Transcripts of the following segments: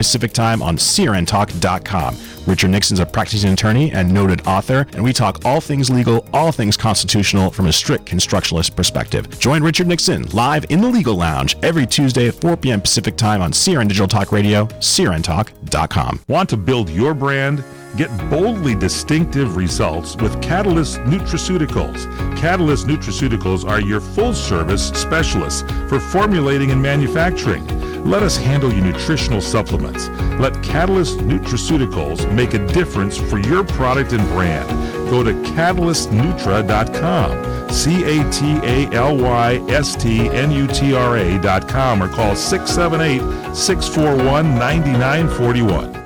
Pacific Time on CRNTalk.com. Richard Nixon's a practicing attorney and noted author, and we talk all things legal, all things constitutional from a strict constructionalist perspective. Join Richard Nixon live in the Legal Lounge every Tuesday at 4 p.m. Pacific Time on CRN Digital Talk Radio, CRNTalk.com. Want to build your brand? Get boldly distinctive results with Catalyst Nutraceuticals. Catalyst Nutraceuticals are your full-service specialists for formulating and manufacturing. Let us handle your nutritional supplements. Let Catalyst Nutraceuticals make a difference for your product and brand. Go to catalystnutra.com, CATALYSTNUTRA.com, or call 678-641-9941.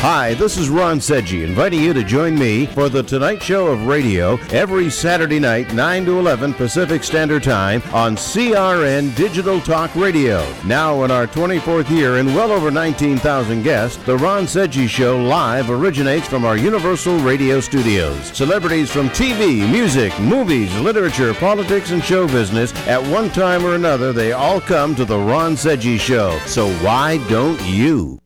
Hi, this is Ron Sedgy, inviting you to join me for The Tonight Show of Radio every Saturday night, 9 to 11 Pacific Standard Time on CRN Digital Talk Radio. Now in our 24th year and well over 19,000 guests, The Ron Sedgy Show live originates from our Universal Radio studios. Celebrities from TV, music, movies, literature, politics, and show business, at one time or another, they all come to The Ron Sedgy Show. So why don't you?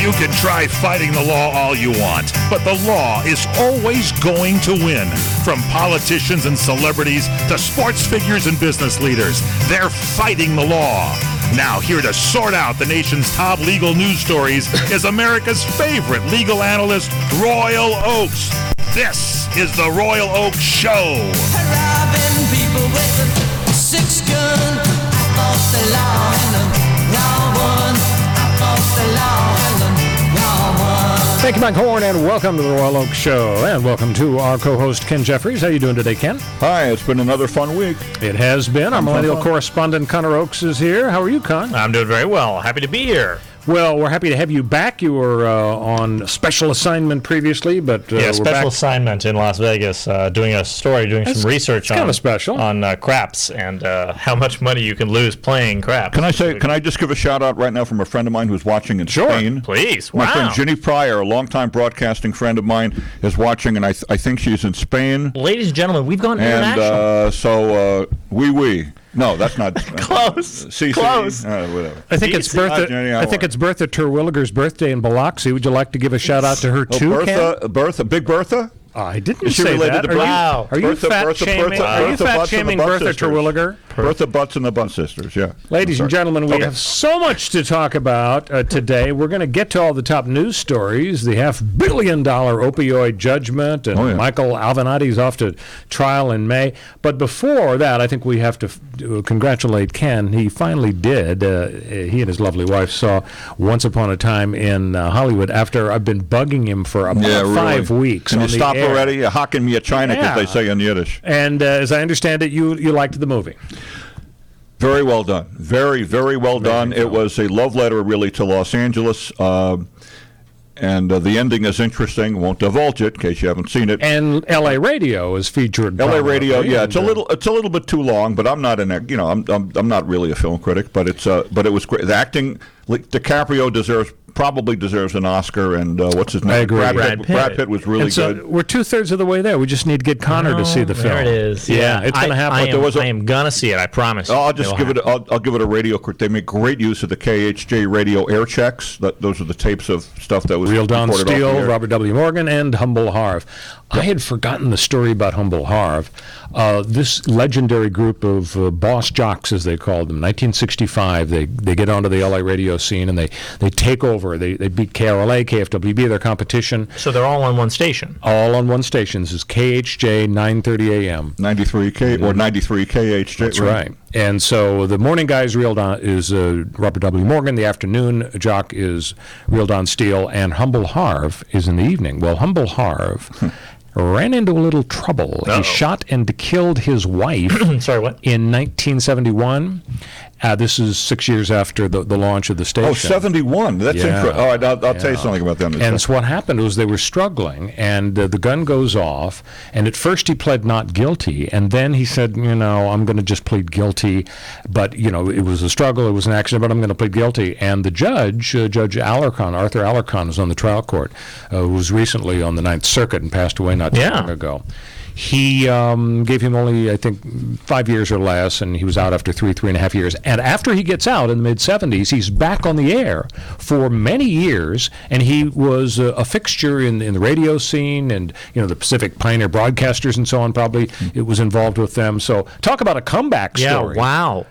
You can try fighting the law all you want, but the law is always going to win. From politicians and celebrities to sports figures and business leaders, they're fighting the law. Now, here to sort out the nation's top legal news stories is America's favorite legal analyst, Royal Oakes. This is the Royal Oakes Show. Robbing people with a 6-gun. I fought the law and the law won. I fought the law and the law won. Thank you, Mike Horn, and welcome to the Royal Oakes Show. And welcome to our co-host, Ken Jeffries. How you doing today, Ken? Hi, it's been another fun week. It has been. Our millennial correspondent, Connor Oakes, is here. How are you, Con? I'm doing very well. Happy to be here. Well, we're happy to have you back. You were on special assignment previously, but yeah, we're special back. Assignment in Las Vegas, doing a story, doing some research on kind of special on craps and how much money you can lose playing craps. Can I just give a shout out right now from a friend of mine who's watching in Spain? Please. My friend Ginny Pryor, a longtime broadcasting friend of mine, is watching, and I think she's in Spain. Ladies and gentlemen, we've gone international. And so No, that's not close. Close. Whatever. I think it's Bertha Terwilliger's birthday in Biloxi. Would you like to give a shout out to her too, Ken? Big Bertha? I didn't Is she say related that. to Are you fat shaming Bertha Terwilliger? Bertha Butts and the Butt Sisters, yeah. Ladies and gentlemen, we have so much to talk about today. We're going to get to all the top news stories, the $500 million opioid judgment, and Michael Avenatti's off to trial in May. But before that, I think we have to congratulate Ken. He finally did. He and his lovely wife saw Once Upon a Time in Hollywood after I've been bugging him for about 5 weeks. Can you stop already? You're hocking me a China, as they say in Yiddish. And as I understand it, you liked the movie. Very well done. Very, very well done. It was a love letter, really, to Los Angeles. And the ending is interesting. Won't divulge it in case you haven't seen it. And L.A. Radio is featured. L.A. Radio, yeah, it's a little bit too long, but I'm not I'm not really a film critic, but it was great. The acting, DiCaprio probably deserves an Oscar, and what's his name? I agree. Brad Pitt was really good. We're 2/3 of the way there. We just need to get Connor to see the film. There it is. Yeah, it's going to happen. I am going to see it. I promise. I'll give it a radio. They make great use of the KHJ radio air checks. Those are the tapes of stuff that was Real Don Steele, Robert W. Morgan, and Humble Harv. I had forgotten the story about Humble Harv. This legendary group of boss jocks, as they called them, 1965, they get onto the LA radio scene and they take over. They beat KRLA, KFWB, their competition. So they're all on one station? All on one station. This is KHJ 930 AM. 93 KHJ. That's right. And so the morning guy is Robert W. Morgan. The afternoon jock is Real Don Steele. And Humble Harv is in the evening. Well, Humble Harv ran into a little trouble. He shot and killed his wife Sorry, what? in 1971. This is 6 years after the launch of the station. Oh, 71. That's incredible. All right, I'll tell you something about them. And so what happened was they were struggling, and the gun goes off, and at first he pled not guilty, and then he said, I'm going to just plead guilty, but, it was a struggle, it was an accident, but I'm going to plead guilty. And the judge, Judge Alarcon, Arthur Alarcon, was on the trial court, who was recently on the Ninth Circuit and passed away not too long ago. He gave him only, I think, 5 years or less, and he was out after 3.5 years. And after he gets out in the mid-'70s, he's back on the air for many years, and he was a fixture in the radio scene, and the Pacific Pioneer Broadcasters and so on. Probably it was involved with them. So talk about a comeback story. Yeah, wow.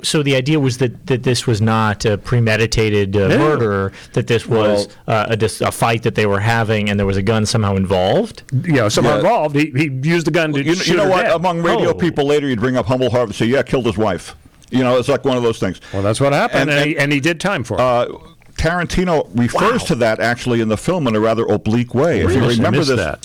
So the idea was that this was not a premeditated murder, that this was a fight that they were having, and there was a gun somehow involved? Somehow involved. He used the gun to shoot You know her what? dead. Among radio people later, you'd bring up Humble Harvey and say, yeah, killed his wife. It's like one of those things. Well, that's what happened, and he did time for it. Tarantino refers to that actually in the film in a rather oblique way. If you remember this.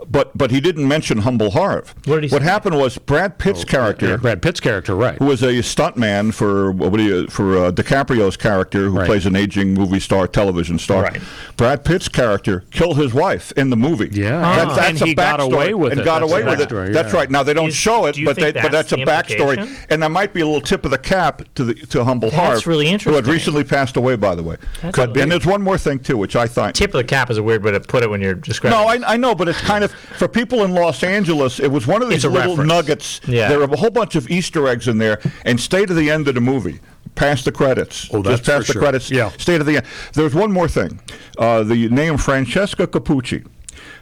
But he didn't mention Humble Harv. What happened was Brad Pitt's character. Brad Pitt's character, right? Who was a stuntman for DiCaprio's character, who plays an aging movie star, television star. Right. Brad Pitt's character killed his wife in the movie. Yeah, that's a backstory. Got away with it. Got away with it. Yeah. That's right. Now they don't show it, but that's a backstory, implication? and that might be a little tip of the cap to Humble Harv. That's really interesting. Who had recently passed away, by the way. And there's one more thing too, which I thought. Tip of the cap is a weird way to put it when you're describing. No, I know, but it's kind of for people in Los Angeles, it was one of these little nuggets. Yeah. There were a whole bunch of Easter eggs in there, and stay to the end of the movie. Past the credits. Oh, that's just past for the sure. credits. Yeah. Stay to the end. There's one more thing. The name Francesca Capucci.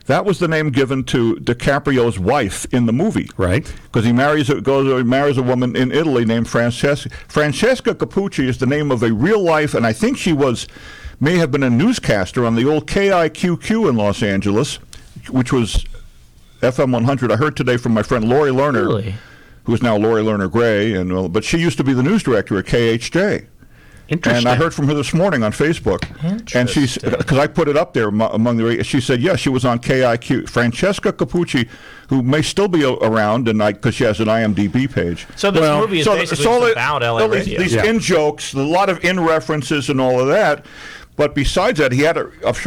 That was the name given to DiCaprio's wife in the movie. Right. Because he marries a woman in Italy named Francesca. Francesca Capucci is the name of a real life, and I think she may have been a newscaster on the old KIQQ in Los Angeles, which was FM 100. I heard today from my friend Lori Lerner, who is now Lori Lerner Gray, but she used to be the news director at KHJ. Interesting. And I heard from her this morning on Facebook, and she's because I put it up there among the. She said, yes, she was on KIQ. Francesca Capucci, who may still be around, and because she has an IMDb page. So this movie is basically about LA radio. These in jokes, a lot of in references, and all of that. But besides that,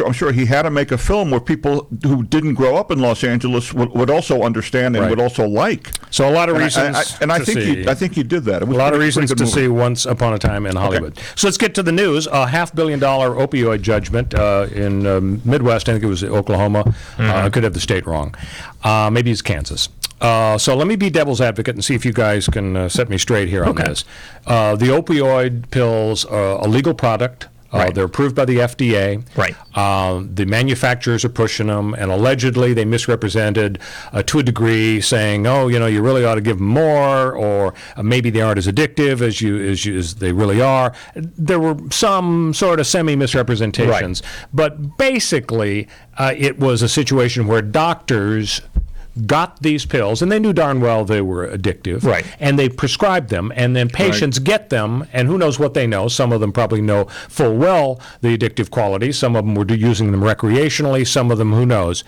I'm sure he had to make a film where people who didn't grow up in Los Angeles would also understand and would also like. So a lot of reasons I think he did that. It was a lot of reasons to see Once Upon a Time in Hollywood. Okay. So let's get to the news. A $500 million opioid judgment in Midwest. I think it was Oklahoma. I could have the state wrong. Maybe it's Kansas. So let me be devil's advocate and see if you guys can set me straight here on this. The opioid pills are a legal product. They're approved by the FDA. Right. The manufacturers are pushing them, and allegedly they misrepresented to a degree, saying, you really ought to give them more, or maybe they aren't as addictive as they really are. There were some sort of semi-misrepresentations. Right. But basically, it was a situation where doctors got these pills, and they knew darn well they were addictive, right? And they prescribed them, and then patients get them, and who knows what they know. Some of them probably know full well the addictive quality. Some of them were using them recreationally. Some of them, who knows?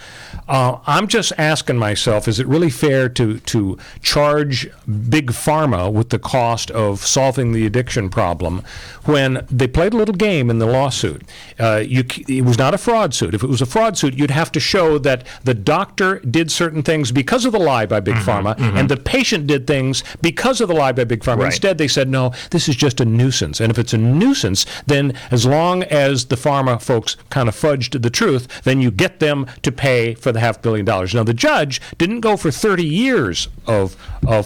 I'm just asking myself, is it really fair to charge Big Pharma with the cost of solving the addiction problem when they played a little game in the lawsuit? It was not a fraud suit. If it was a fraud suit, you'd have to show that the doctor did certain things because of the lie by Big Pharma, and the patient did things because of the lie by Big Pharma. Right. Instead, they said, no, this is just a nuisance. And if it's a nuisance, then as long as the pharma folks kind of fudged the truth, then you get them to pay for the $500 million. Now, the judge didn't go for 30 years of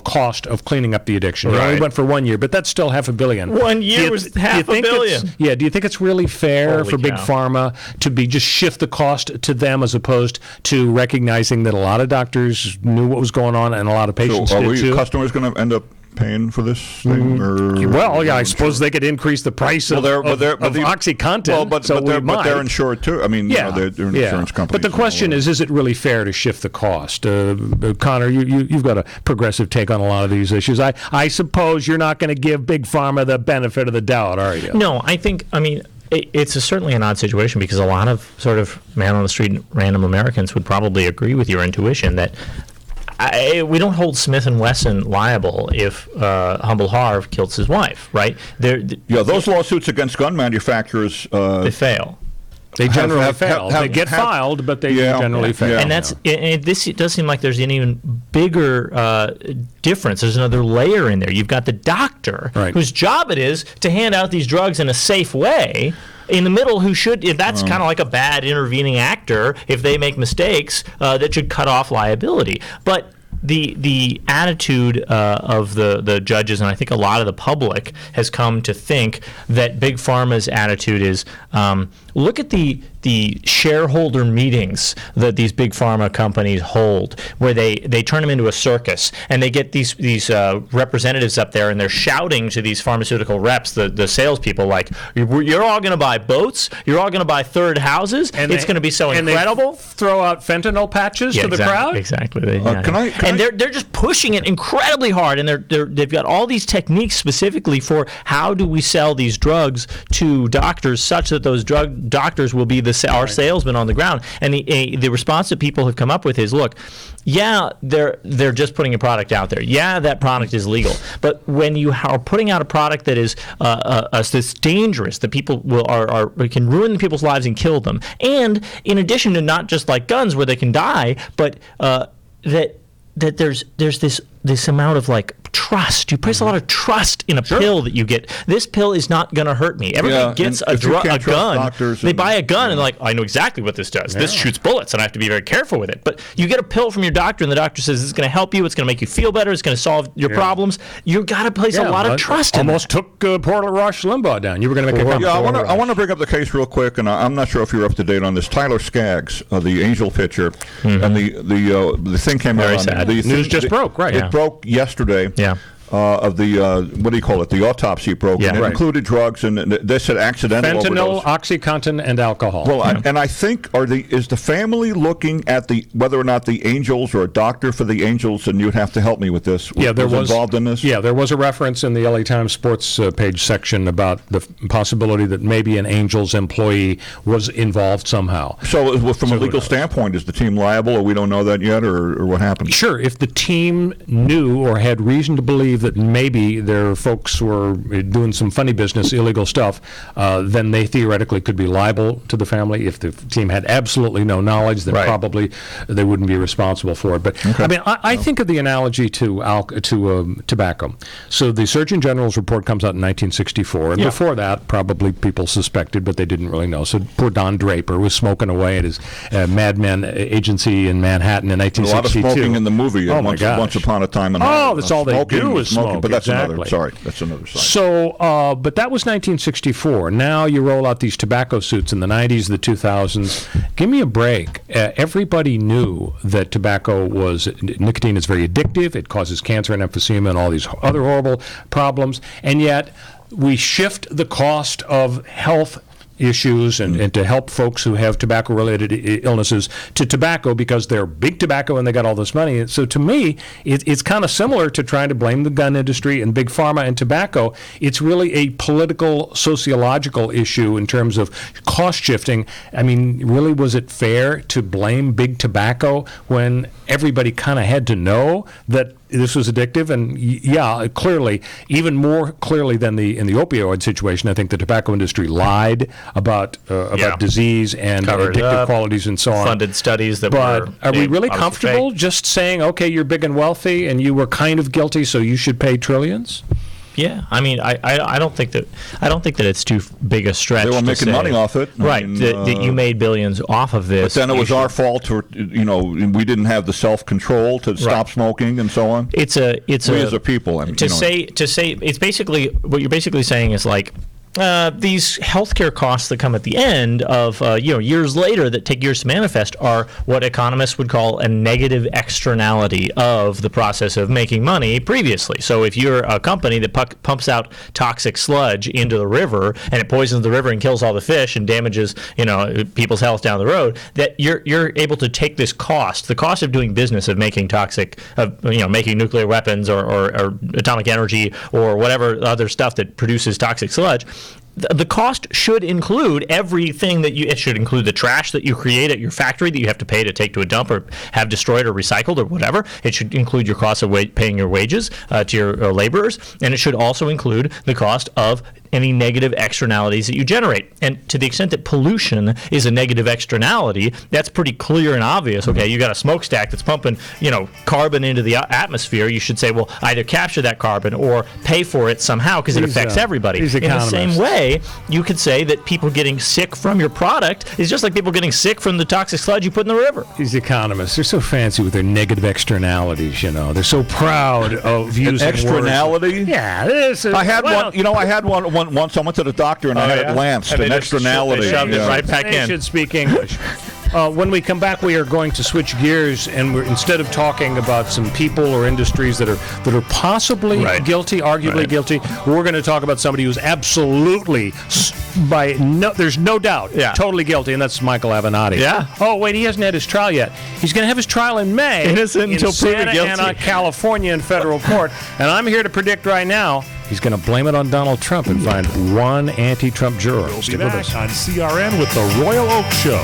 cost of cleaning up the addiction. He only went for 1 year, but that's still $500 million. 1 year was $500 million. Yeah, do you think it's really fair for Big cow. Pharma to just shift the cost to them as opposed to recognizing that a lot of doctors knew what was going on and a lot of patients did too? So are customers going to end up paying for this thing? Well, yeah, I suppose they could increase the price of OxyContin. But they're insured too. I mean, they're an insurance company. But the question is it really fair to shift the cost? Connor, you've got a progressive take on a lot of these issues. I suppose you're not going to give Big Pharma the benefit of the doubt, are you? No, it's certainly an odd situation because a lot of sort of man on the street random Americans would probably agree with your intuition that we don't hold Smith & Wesson liable if Humble Harv kills his wife, right? Those lawsuits against gun manufacturers they fail. They generally fail. They get filed, but they generally fail. And it does seem like there's an even bigger difference. There's another layer in there. You've got the doctor, whose job it is to hand out these drugs in a safe way. In the middle, if that's kind of like a bad intervening actor, if they make mistakes, that should cut off liability. But the attitude of the judges, and I think a lot of the public, has come to think that Big Pharma's attitude is, look at the shareholder meetings that these big pharma companies hold, where they turn them into a circus, and they get these representatives up there, and they're shouting to these pharmaceutical reps, the salespeople, like, you're all going to buy boats, you're all going to buy third houses, and it's going to be so incredible. They throw out fentanyl patches to the crowd. Exactly. And they're just pushing it incredibly hard, and they've got all these techniques specifically for how do we sell these drugs to doctors such that those doctors will be our salesmen on the ground. And the response that people have come up with is, look, they're just putting a product out there. Yeah, that product is legal. But when you are putting out a product that is that's dangerous, that people can ruin people's lives and kill them, and in addition to not just like guns where they can die, but that there's this amount of like trust. You place a lot of trust in a pill that you get. This pill is not going to hurt me. Everybody gets a gun. They buy a gun and they're like, I know exactly what this does. This shoots bullets and I have to be very careful with it. But you get a pill from your doctor and the doctor says this is going to help you. It's going to make you feel better. It's going to solve your problems. You've got to place a lot of trust in it. Almost took poor Rush Limbaugh down. You were going to make a comment. I want to bring up the case real quick, and I'm not sure if you're up to date on this. Tyler Skaggs, the Angel pitcher, and the thing came out. Very sad. The news just broke, right? It broke yesterday. Yeah. Of the what do you call it? The autopsy broke, and it included drugs, and they said accidental fentanyl, overdose. OxyContin, and alcohol. Well, and I think is the family looking at whether or not the Angels or a doctor for the Angels, and you'd have to help me with this. There was involved in this. Yeah, there was a reference in the LA Times sports page section about the possibility that maybe an Angels employee was involved somehow. So, from a legal standpoint, is the team liable, or we don't know that yet, or what happened? Sure, if the team knew or had reason to believe that maybe their folks were doing some funny business, illegal stuff, then they theoretically could be liable to the family. If the team had absolutely no knowledge, then probably they wouldn't be responsible for it. But I mean, I think of the analogy to tobacco. So the Surgeon General's report comes out in 1964, and before that, probably people suspected, but they didn't really know. So poor Don Draper was smoking away at his Mad Men agency in Manhattan in 1962. A lot of smoking in the movie. Once upon a time. That's all they do is smoke. But that's another side. So, but that was 1964. Now you roll out these tobacco suits in the 90s, the 2000s. Give me a break. Everybody knew that nicotine is very addictive. It causes cancer and emphysema and all these other horrible problems. And yet we shift the cost of health issues and to help folks who have tobacco-related illnesses to tobacco because they're big tobacco and they got all this money. So to me, it's kind of similar to trying to blame the gun industry and big pharma and tobacco. It's really a political, sociological issue in terms of cost shifting. I mean, really, was it fair to blame big tobacco when everybody kind of had to know that this was addictive? And clearly, even more clearly than in the opioid situation, I think the tobacco industry lied about disease and addictive qualities and so on. Funded studies that But are we really comfortable just saying, okay, you're big and wealthy and you were kind of guilty, so you should pay trillions? Yeah, I mean, I don't think that it's too big a stretch. They were making money off it, right? That you made billions off of this. But then it was our fault, or we didn't have the self-control to stop smoking and so on. We as a people. I mean, to say it's basically what you're basically saying is like. These healthcare costs that come at the end of years later that take years to manifest are what economists would call a negative externality of the process of making money previously. So if you're a company that pumps out toxic sludge into the river and it poisons the river and kills all the fish and damages people's health down the road, that you're able to take this cost, the cost of doing business of making making nuclear weapons or atomic energy or whatever other stuff that produces toxic sludge. the cost should include everything that it should include the trash that you create at your factory that you have to pay to take to a dump or have destroyed or recycled or whatever. It should include your cost of paying your wages to your laborers, and it should also include the cost of any negative externalities that you generate. And to the extent that pollution is a negative externality, that's pretty clear and obvious. Okay, you got a smokestack that's pumping, carbon into the atmosphere. You should say, well, either capture that carbon or pay for it somehow because it affects everybody. In the same way, you could say that people getting sick from your product is just like people getting sick from the toxic sludge you put in the river. These economists, they're so fancy with their negative externalities, They're so proud of using externality? Words. Yeah. I had one once. I went to the doctor and I had it lanced, an externality. They shoved it right back in. They should speak English. When we come back, we are going to switch gears, and instead of talking about some people or industries that are possibly guilty, arguably guilty, we're going to talk about somebody who's absolutely, there's no doubt, totally guilty, and that's Michael Avenatti. Yeah. Oh, wait, he hasn't had his trial yet. He's going to have his trial in May. Innocent until proven guilty. Santa Ana, California, in federal court. And I'm here to predict right now, he's going to blame it on Donald Trump and find one anti-Trump juror. We'll be back on CRN with the Royal Oak Show.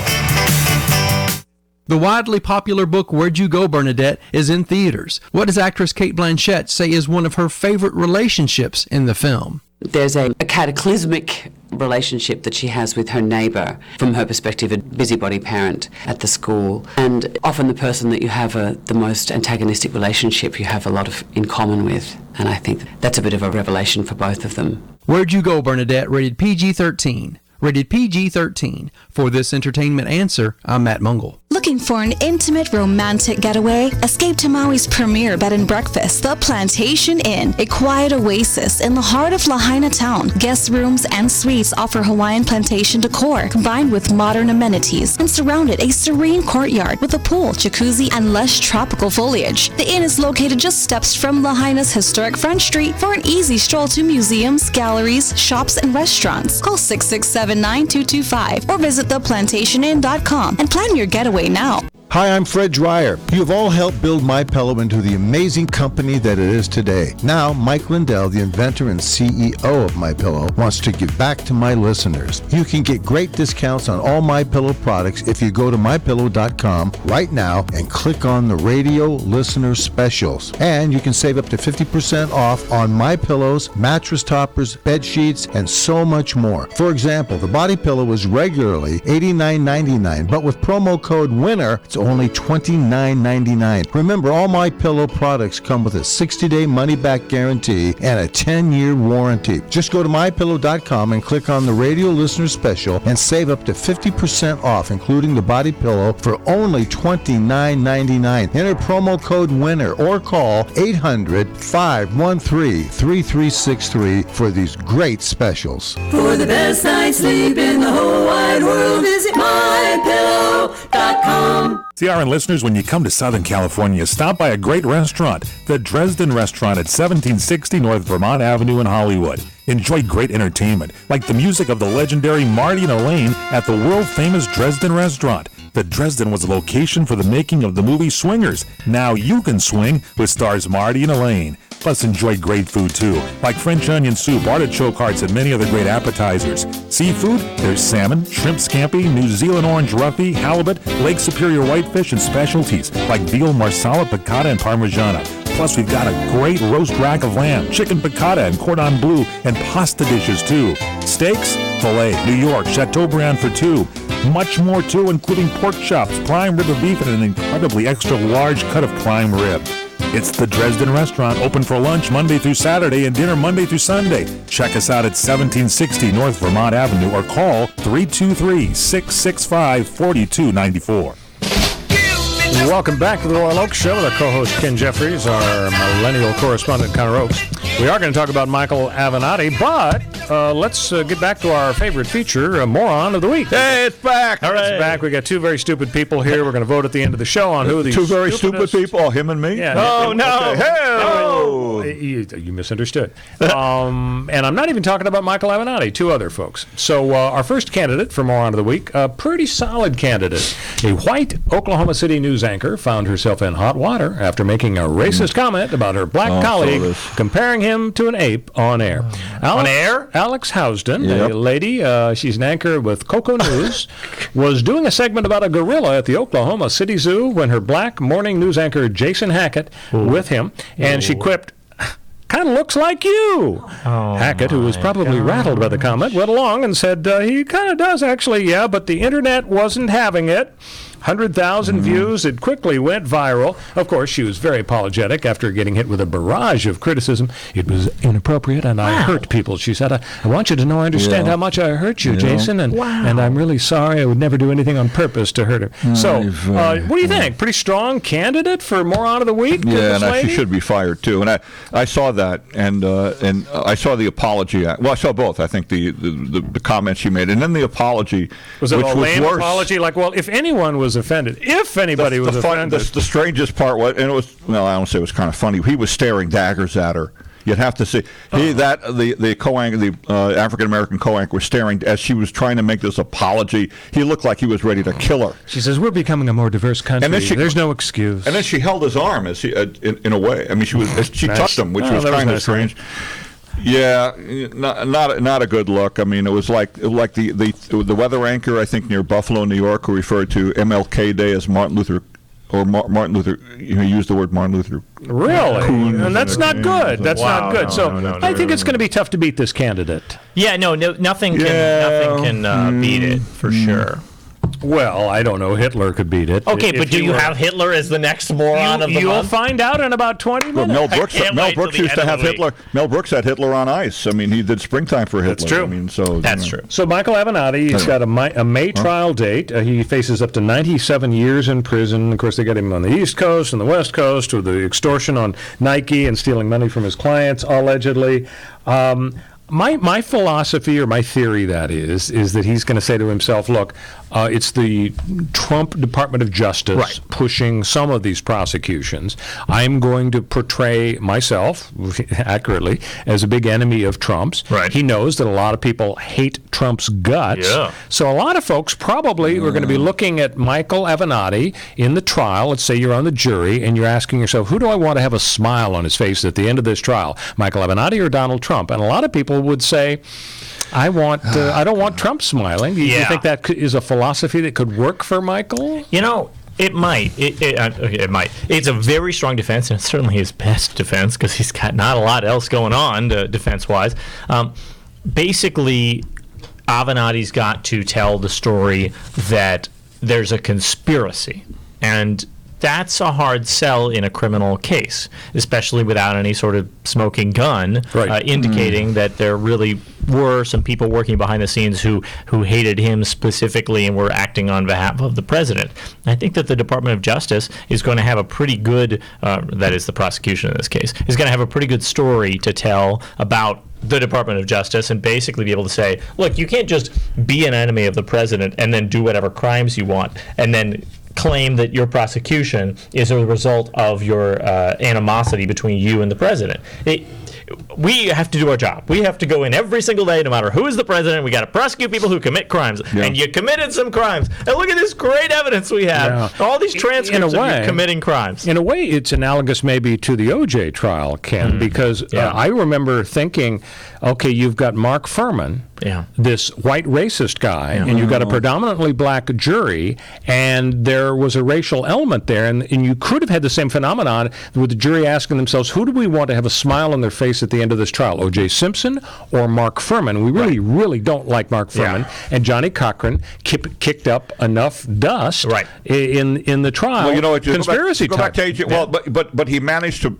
The widely popular book Where'd You Go, Bernadette is in theaters. What does actress Cate Blanchett say is one of her favorite relationships in the film? There's a cataclysmic relationship that she has with her neighbour, from her perspective, a busybody parent at the school. And often the person that you have the most antagonistic relationship you have a lot in common with. And I think that's a bit of a revelation for both of them. Where'd You Go, Bernadette, rated PG-13. Rated PG-13. For this entertainment answer, I'm Matt Mungle. Looking for an intimate, romantic getaway? Escape to Maui's premier bed and breakfast, The Plantation Inn, a quiet oasis in the heart of Lahaina town. Guest rooms and suites offer Hawaiian plantation decor, combined with modern amenities, and surrounded a serene courtyard with a pool, jacuzzi, and lush tropical foliage. The inn is located just steps from Lahaina's historic Front Street for an easy stroll to museums, galleries, shops, and restaurants. Call 667-9225 or visit theplantationinn.com and plan your getaway now. Hi, I'm Fred Dreyer. You have all helped build MyPillow into the amazing company that it is today. Now, Mike Lindell, the inventor and CEO of MyPillow, wants to give back to my listeners. You can get great discounts on all MyPillow products if you go to MyPillow.com right now and click on the radio listener specials. And you can save up to 50% off on MyPillows, mattress toppers, bed sheets, and so much more. For example, the body pillow is regularly $89.99, but with promo code WINNER, it's only $29.99. Remember, all MyPillow products come with a 60-day money-back guarantee and a 10-year warranty. Just go to MyPillow.com and click on the radio listener special and save up to 50% off, including the body pillow, for only $29.99. Enter promo code WINNER or call 800-513-3363 for these great specials. For the best night's sleep in the whole wide world, visit MyPillow.com. CRN listeners, when you come to Southern California, stop by a great restaurant, the Dresden Restaurant at 1760 North Vermont Avenue in Hollywood. Enjoy great entertainment, like the music of the legendary Marty and Elaine at the world-famous Dresden Restaurant. The Dresden was a location for the making of the movie Swingers. Now you can swing with stars Marty and Elaine. Plus, enjoy great food, too, like French onion soup, artichoke hearts, and many other great appetizers. Seafood, there's salmon, shrimp scampi, New Zealand orange roughy, halibut, Lake Superior whitefish, and specialties like veal, marsala, piccata, and parmigiana. Plus, we've got a great roast rack of lamb, chicken piccata, and cordon bleu, and pasta dishes, too. Steaks, filet, New York, Chateaubriand for two. Much more, too, including pork chops, prime rib of beef, and an incredibly extra large cut of prime rib. It's the Dresden Restaurant, open for lunch Monday through Saturday and dinner Monday through Sunday. Check us out at 1760 North Vermont Avenue or call 323-665-4294. Welcome back to the Royal Oak Show with our co-host Ken Jeffries, our millennial correspondent Connor Oakes. We are going to talk about Michael Avenatti, but let's get back to our favorite feature, Moron of the Week. Hey, it's back. All right, it's back. We got two very stupid people here. We're going to vote at the end of the show on who these two very stupid people. Oh, him and me. Yeah. Oh no! Okay. Oh, you misunderstood. And I'm not even talking about Michael Avenatti. Two other folks. So our first candidate for Moron of the Week, a pretty solid candidate, a white Oklahoma City news anchor, found herself in hot water after making a racist comment about her black colleague, comparing him to an ape on air. On air? Alex Housden, a lady, she's an anchor with Coco News, was doing a segment about a gorilla at the Oklahoma City Zoo when her black morning news anchor Jason Hackett with him, and she quipped, "Kind of looks like you." Hackett, who was probably rattled by the comment, went along and said, he kind of does actually, yeah, but the internet wasn't having it. 100,000 views. It quickly went viral. Of course, she was very apologetic after getting hit with a barrage of criticism. It was inappropriate, and I hurt people. She said, I want you to know I understand how much I hurt you, Jason, and I'm really sorry. I would never do anything on purpose to hurt her. So, what do you think? Pretty strong candidate for Moron of the Week? Yeah, and she should be fired, too. And I saw that, and I saw the apology. Well, I saw both. I think the comments she made, and then the apology. Was it a lame apology? Like, well, if anyone was offended, if anybody was offended. The strangest part was, and it was, well, I don't say it was kind of funny. He was staring daggers at her. You'd have to see the co-anchor, the African American co-anchor, was staring as she was trying to make this apology. He looked like he was ready to kill her. She says, "We're becoming a more diverse country. And then there's no excuse." And then she held his arm as he, in a way. I mean, she touched him, which was kind of strange. Yeah, not a good look. I mean, it was like the weather anchor, I think, near Buffalo, New York, who referred to MLK Day as Martin Luther, or Martin Luther. He used the word Martin Luther. Really? And that's not good. That's not good. So I think it's going to be tough to beat this candidate. Yeah, nothing can beat it for sure. Well, I don't know. Hitler could beat it. Okay, but do you have Hitler as the next moron of the month? You'll find out in about 20 minutes. Mel Brooks used to have Hitler. Mel Brooks had Hitler on ice. I mean, he did Springtime for Hitler. That's true. I mean, that's true. So Michael Avenatti, he's got a May trial date. He faces up to 97 years in prison. Of course, they got him on the East Coast and the West Coast with the extortion on Nike and stealing money from his clients, allegedly. My philosophy, or my theory, that is that he's going to say to himself, look, it's the Trump Department of Justice pushing some of these prosecutions. I'm going to portray myself, accurately, as a big enemy of Trump's. Right. He knows that a lot of people hate Trump's guts. Yeah. So a lot of folks probably are going to be looking at Michael Avenatti in the trial. Let's say you're on the jury, and you're asking yourself, who do I want to have a smile on his face at the end of this trial, Michael Avenatti or Donald Trump? And a lot of people would say, I don't want Trump smiling. Do you think that is a philosophy that could work for Michael? You know, it might. It might. It's a very strong defense, and it's certainly his best defense because he's got not a lot else going on defense-wise. Basically, Avenatti's got to tell the story that there's a conspiracy, and that's a hard sell in a criminal case, especially without any sort of smoking gun indicating that there really were some people working behind the scenes who hated him specifically and were acting on behalf of the president. I think that the Department of Justice is going to have a pretty good, that is the prosecution in this case, is going to have a pretty good story to tell about the Department of Justice and basically be able to say, look, you can't just be an enemy of the president and then do whatever crimes you want and then claim that your prosecution is a result of your animosity between you and the president. We have to do our job. We have to go in every single day, no matter who is the president. We got to prosecute people who commit crimes. Yeah. And you committed some crimes. And look at this great evidence we have. Yeah. All these transcripts of you committing crimes. In a way, it's analogous maybe to the O.J. trial, Ken, because I remember thinking, okay, you've got Mark Furman, this white racist guy, and you've got a predominantly black jury, and there was a racial element there, and you could have had the same phenomenon with the jury asking themselves, who do we want to have a smile on their face at the end of this trial, O.J. Simpson or Mark Furman? We really don't like Mark Furman, and Johnny Cochran kicked up enough dust in the trial. Well, you know, conspiracy go back to AJ. Well, but he managed to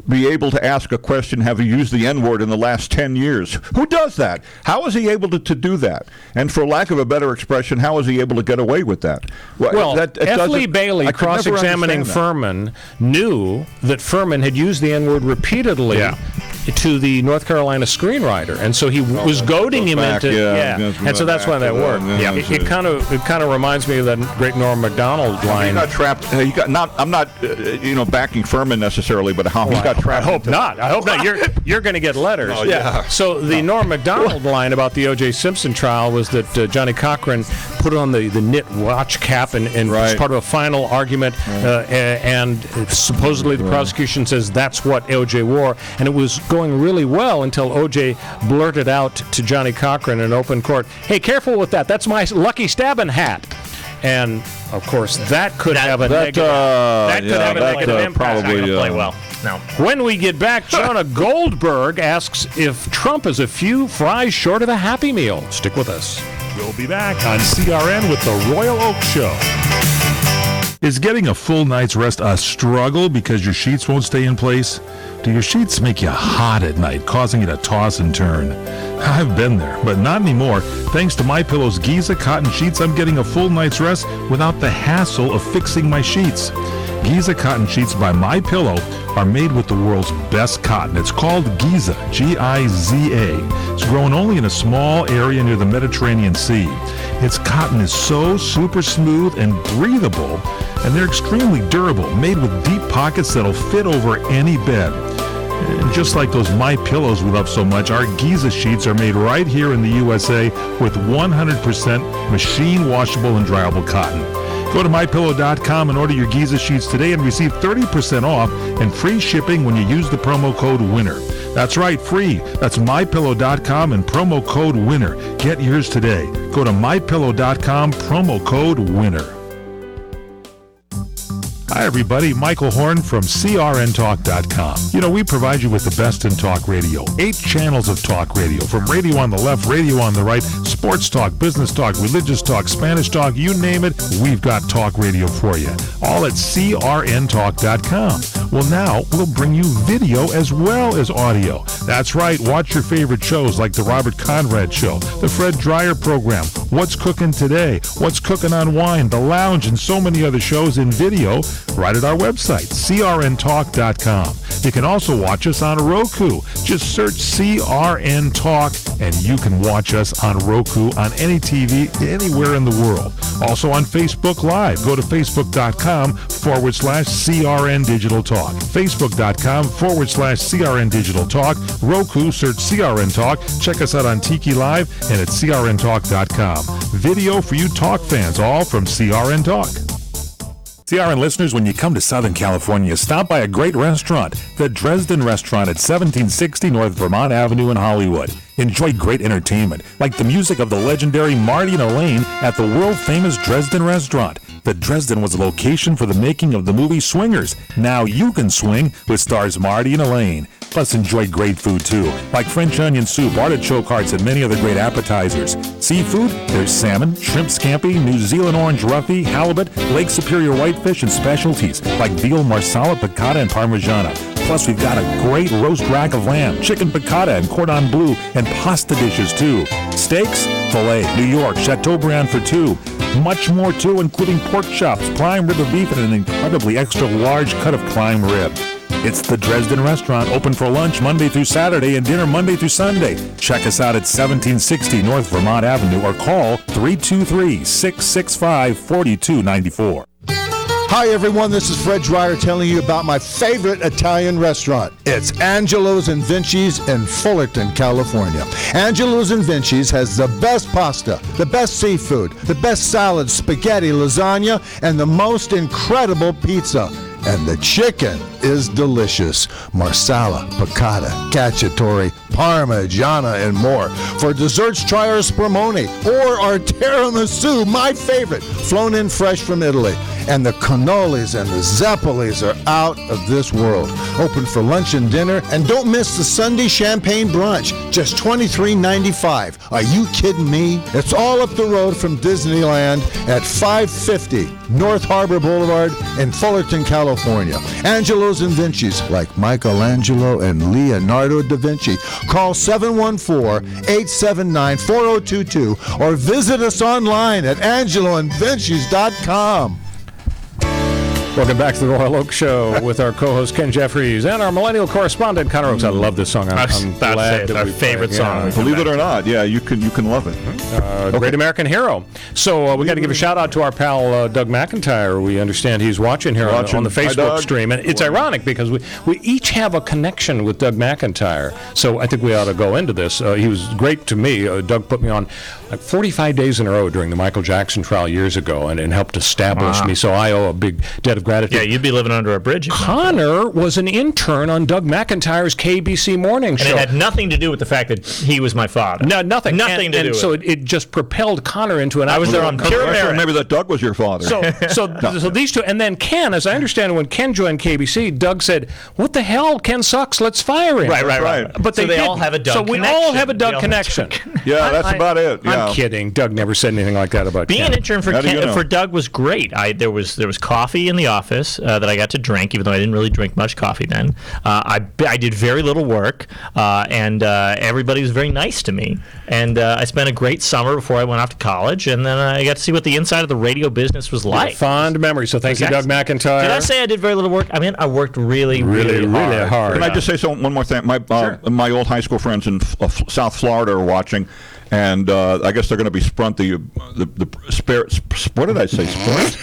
be able to ask a question, have you used the N-word in the last 10 years? Who does that? How is he able to do that? And for lack of a better expression, how is he able to get away with that? Well, F. Lee Bailey, cross-examining Furman, knew that Furman had used the N-word repeatedly to the North Carolina screenwriter, and so he was goading him into and so that's why that worked. It kind of reminds me of that great Norm Macdonald line. He got trapped. I'm not backing Furman necessarily, but how he got trapped. I hope not. You're going to get letters. So the Norm Macdonald line about the O.J. Simpson trial was that Johnny Cochran put on the knit watch cap and was part of a final argument, and supposedly the prosecution says that's what O.J. wore, and it was going really well until O.J. blurted out to Johnny Cochran in open court, "Hey, careful with that. That's my Lucky Stabbin' hat." And, of course, that could have a negative impact. Probably play well. No. When we get back, Jonah Goldberg asks if Trump is a few fries short of a Happy Meal. Stick with us. We'll be back on CRN with the Royal Oak Show. Is getting a full night's rest a struggle because your sheets won't stay in place? Do your sheets make you hot at night, causing you to toss and turn? I've been there, but not anymore. Thanks to MyPillow's Giza cotton sheets, I'm getting a full night's rest without the hassle of fixing my sheets. Giza cotton sheets by MyPillow are made with the world's best cotton. It's called Giza, G-I-Z-A. It's grown only in a small area near the Mediterranean Sea. Its cotton is so super smooth and breathable, and they're extremely durable, made with deep pockets that'll fit over any bed. And just like those MyPillows we love so much, our Giza sheets are made right here in the USA with 100% machine washable and dryable cotton. Go to MyPillow.com and order your Giza sheets today and receive 30% off and free shipping when you use the promo code WINNER. That's right, free. That's MyPillow.com and promo code WINNER. Get yours today. Go to MyPillow.com, promo code WINNER. Hi, everybody. Michael Horn from CRNTalk.com. You know, we provide you with the best in talk radio. 8 channels of talk radio, from radio on the left, radio on the right, sports talk, business talk, religious talk, Spanish talk, you name it, we've got talk radio for you. All at CRNTalk.com. Well, now we'll bring you video as well as audio. That's right. Watch your favorite shows like The Robert Conrad Show, The Fred Dreyer Program, What's Cooking Today, What's Cooking on Wine, The Lounge, and so many other shows in video right at our website, CRNTalk.com. You can also watch us on Roku. Just search CRN Talk, and you can watch us on Roku on any TV anywhere in the world. Also on Facebook Live. Go to Facebook.com/CRN Digital Talk. Facebook.com/CRN Digital Talk. Roku, search CRN Talk. Check us out on Tiki Live and at CRNTalk.com. Video for you talk fans, all from CRN Talk. CRN listeners, when you come to Southern California, stop by a great restaurant, the Dresden Restaurant at 1760 North Vermont Avenue in Hollywood. Enjoy great entertainment, like the music of the legendary Marty and Elaine at the world-famous Dresden Restaurant. The Dresden was a location for the making of the movie Swingers. Now you can swing with stars Marty and Elaine. Plus, enjoy great food, too, like French onion soup, artichoke hearts, and many other great appetizers. Seafood, there's salmon, shrimp scampi, New Zealand orange roughy, halibut, Lake Superior whitefish, and specialties like veal, marsala, piccata, and parmigiana. Plus, we've got a great roast rack of lamb, chicken piccata, and cordon bleu, and pasta dishes, too. Steaks, filet, New York, Chateaubriand for 2. Much more, too, including pork chops, prime rib of beef, and an incredibly extra large cut of prime rib. It's the Dresden Restaurant, open for lunch Monday through Saturday and dinner Monday through Sunday. Check us out at 1760 North Vermont Avenue or call 323-665-4294. Hi, everyone. This is Fred Dreyer telling you about my favorite Italian restaurant. It's Angelo's and Vinci's in Fullerton, California. Angelo's and Vinci's has the best pasta, the best seafood, the best salad, spaghetti, lasagna, and the most incredible pizza. And the chicken is delicious. Marsala, piccata, cacciatore, parmigiana, and more. For desserts, try our spumoni or our tiramisu, my favorite, flown in fresh from Italy. And the cannolis and the zeppolis are out of this world. Open for lunch and dinner. And don't miss the Sunday champagne brunch, just $23.95. Are you kidding me? It's all up the road from Disneyland at 550 North Harbor Boulevard in Fullerton, California. Angelo's and Vinci's, like Michelangelo and Leonardo da Vinci. Call 714-879-4022 or visit us online at angeloandvinci's.com. Welcome back to the Royal Oak Show with our co-host Ken Jeffries and our millennial correspondent Connor Oakes. I love this song. I'm glad it's our favorite song. Believe it or not, yeah, you can love it. Great American Hero. So we got to give a shout out to our pal Doug McIntyre. We understand he's watching here on the Facebook stream, and it's ironic because we each have a connection with Doug McIntyre. So I think we ought to go into this. He was great to me. Doug put me on like 45 days in a row during the Michael Jackson trial years ago, and helped establish me. So I owe a big debt of gratitude. Yeah, you'd be living under a bridge. Connor was an intern on Doug McIntyre's KBC morning show. And it had nothing to do with the fact that he was my father. No, nothing. Nothing to do with it. So it just propelled Connor into an... I was there on pure merit. Maybe that Doug was your father. So these two, and then Ken, as I understand, when Ken joined KBC, Doug said, "What the hell? Ken sucks. Let's fire him." Right. But so they all have a Doug connection. So we all have a Doug connection. Yeah, that's about it. Yeah. I'm kidding. Doug never said anything like that about being Ken. an intern for Doug was great. There was coffee in the office that I got to drink, even though I didn't really drink much coffee then. I did very little work, and everybody was very nice to me. And I spent a great summer before I went off to college, and then I got to see what the inside of the radio business was like. Fond memory. So thank you, Doug McIntyre. Did I say I did very little work? I mean, I worked really hard. Can I just say one more thing? My old high school friends in South Florida are watching, and I guess they're going to be Sprunt the what did I say? Sprunt?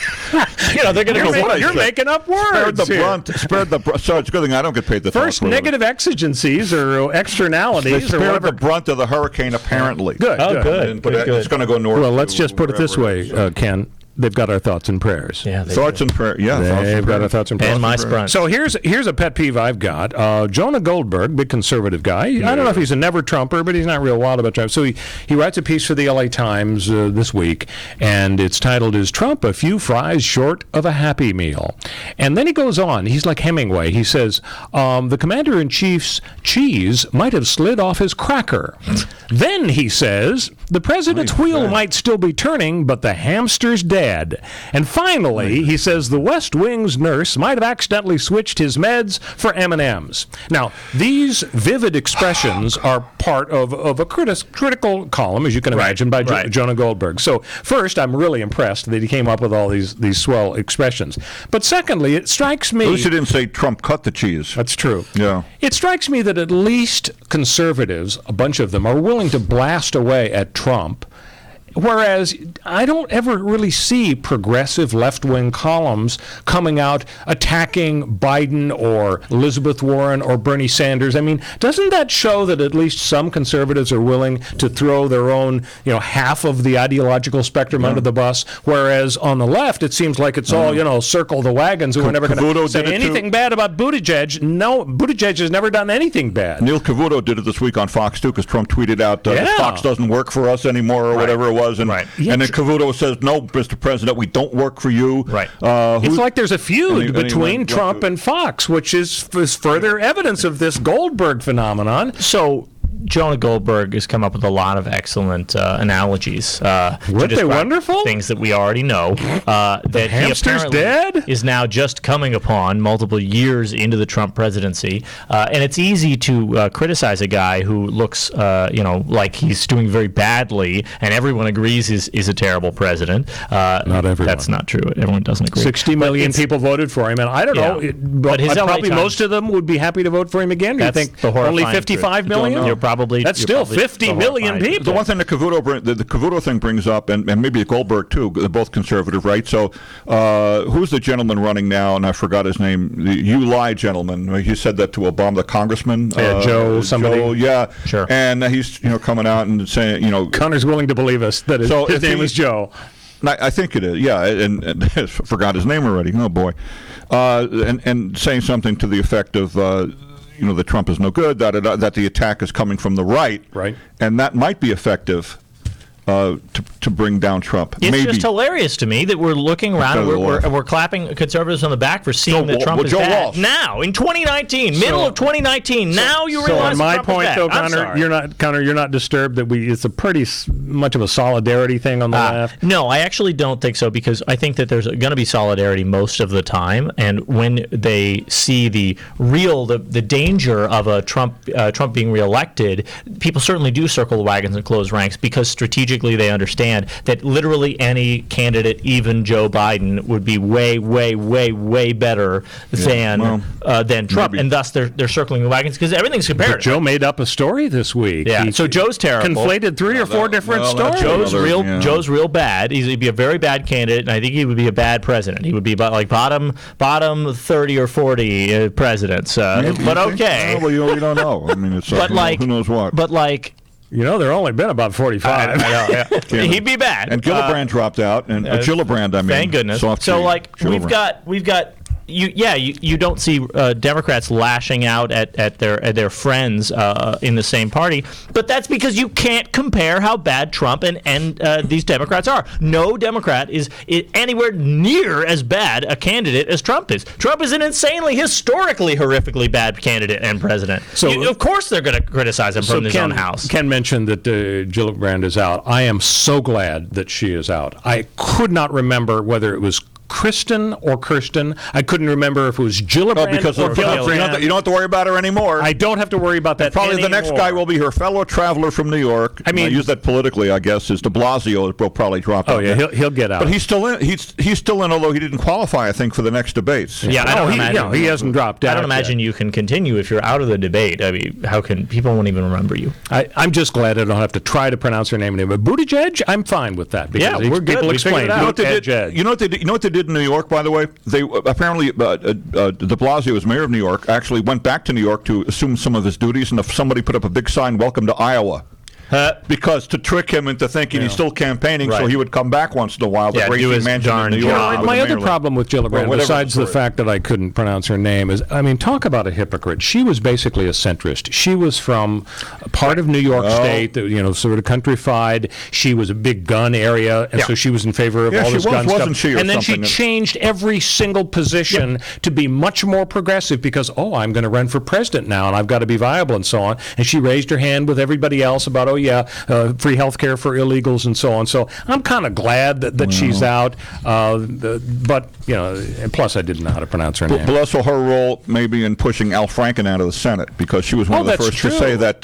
They're going to. You're making up words. Spared the brunt. So it's a good thing I don't get paid the first negative exigencies or externalities. They spared the brunt of the hurricane, apparently. Good. Good. But it's going to go north. Well, let's just put it this way, Ken. They've got our thoughts and prayers. Yeah, thoughts and prayers. Yeah, they've got our thoughts and prayers. And my Sprunt. So here's a pet peeve I've got. Jonah Goldberg, big conservative guy. I don't know if he's a never Trumper, but he's not real wild about Trump. So he writes a piece for the LA Times this week, and it's titled, "Is Trump a few fries short of a Happy Meal?" And then he goes on. He's like Hemingway. He says, the commander-in-chief's cheese might have slid off his cracker. Then he says, the president's wheel might still be turning, but the hamster's dead. And finally, he says the West Wing's nurse might have accidentally switched his meds for M&Ms. Now, these vivid expressions are part of a critical column, as you can imagine, by Jonah Goldberg. So first, I'm really impressed that he came up with all these swell expressions. But secondly, it strikes me... At least he didn't say Trump cut the cheese. That's true. Yeah. It strikes me that at least conservatives, a bunch of them, are willing to blast away at Trump, whereas I don't ever really see progressive left-wing columns coming out attacking Biden or Elizabeth Warren or Bernie Sanders. I mean, doesn't that show that at least some conservatives are willing to throw their own, half of the ideological spectrum under the bus, whereas on the left it seems like it's all, circle the wagons who are never going to say anything bad about Buttigieg. No, Buttigieg has never done anything bad. Neil Cavuto did it this week on Fox, too, because Trump tweeted out, Fox doesn't work for us anymore or whatever it was. And then Cavuto says, "No, Mr. President, we don't work for you." Right. It's like there's a feud between Trump and Fox, which is further evidence of this Goldberg phenomenon. So Jonah Goldberg has come up with a lot of excellent analogies. Weren't they wonderful? Things that we already know. That hamster's he dead? Is now just coming upon multiple years into the Trump presidency. And it's easy to criticize a guy who looks, like he's doing very badly, and everyone agrees is a terrible president. Not everyone. That's not true. Everyone doesn't agree. 60 million people voted for him, and I don't know. But probably most of them would be happy to vote for him again. You think only 55 million? That's still 50 million people. The one thing that the Cavuto thing brings up, and maybe Goldberg too, they're both conservative, right? So who's the gentleman running now? And I forgot his name. The "You Lie" gentleman. He said that to Obama, the congressman. Joe somebody. Joe, yeah. Sure. And he's coming out and saying, Connor's willing to believe us that his name is Joe. I think it is, yeah, and I forgot his name already. Oh, boy. And saying something to the effect of... that Trump is no good, that the attack is coming from the right, and that might be effective to bring down Trump. It's just hilarious to me that we're looking around and we're clapping conservatives on the back for seeing that Trump is bad. Now, in 2019, middle of 2019, now you realize my Trump point, is bad. though, Connor, you're not disturbed that it's a pretty much of a solidarity thing on the left? No, I actually don't think so, because I think that there's going to be solidarity most of the time, and when they see the danger of a Trump being reelected, people certainly do circle the wagons and close ranks, because strategically they understand that literally any candidate, even Joe Biden, would be way, way, way, way better than Trump, and thus they're circling the wagons because everything's comparative. But Joe made up a story this week. Yeah, so Joe's terrible. Conflated 3 or 4 different stories. Joe's real bad. He'd be a very bad candidate, and I think he would be a bad president. He would be about like bottom 30 or 40 presidents. But okay. Well, you don't know. I mean, it's who knows what. But like. there only been about 45. I know, yeah. He'd be bad. And Gillibrand dropped out, and Gillibrand, I mean. Thank goodness. So, like, we've got. You don't see Democrats lashing out at their friends in the same party, but that's because you can't compare how bad Trump and these Democrats are. No Democrat is anywhere near as bad a candidate as Trump is. Trump is an insanely, historically, horrifically bad candidate and president. So of course they're going to criticize him from his own house. Ken mentioned that Gillibrand is out. I am so glad that she is out. I could not remember whether it was Kristen or Kirsten. I couldn't remember if it was Gillibrand because or Gillibrand. You don't have to worry about her anymore. I don't have to worry about that Probably anymore. The next guy will be her fellow traveler from New York. I mean, I use that politically, I guess, is de Blasio will probably drop out. Oh, yeah, he'll get out. But he's still in. He's still in, although he didn't qualify, I think, for the next debates. Yeah, I don't imagine. He hasn't dropped out. I don't imagine you can continue if you're out of the debate. I mean, how can people won't even remember you? I'm just glad I don't have to try to pronounce her name anymore. Buttigieg, I'm fine with that. Because we're good. People explain. You know what they did in New York, by the way? They apparently de Blasio, as mayor of New York, actually went back to New York to assume some of his duties, and if somebody put up a big sign, "Welcome to Iowa." Because to trick him into thinking he's still campaigning, so he would come back once in a while to raise mansion in New York. My other problem with Gillibrand, besides the fact that I couldn't pronounce her name, is, I mean, talk about a hypocrite. She was basically a centrist. She was from a part of New York State, that, sort of countrified. She was a big gun area, and so she was in favor of all this gun stuff. And then she changed every single position to be much more progressive because, I'm going to run for president now, and I've got to be viable and so on. And she raised her hand with everybody else about, free health care for illegals and so on. So I'm kind of glad that she's out. But, and plus I didn't know how to pronounce her name. But also her role maybe in pushing Al Franken out of the Senate, because she was one of the first to say that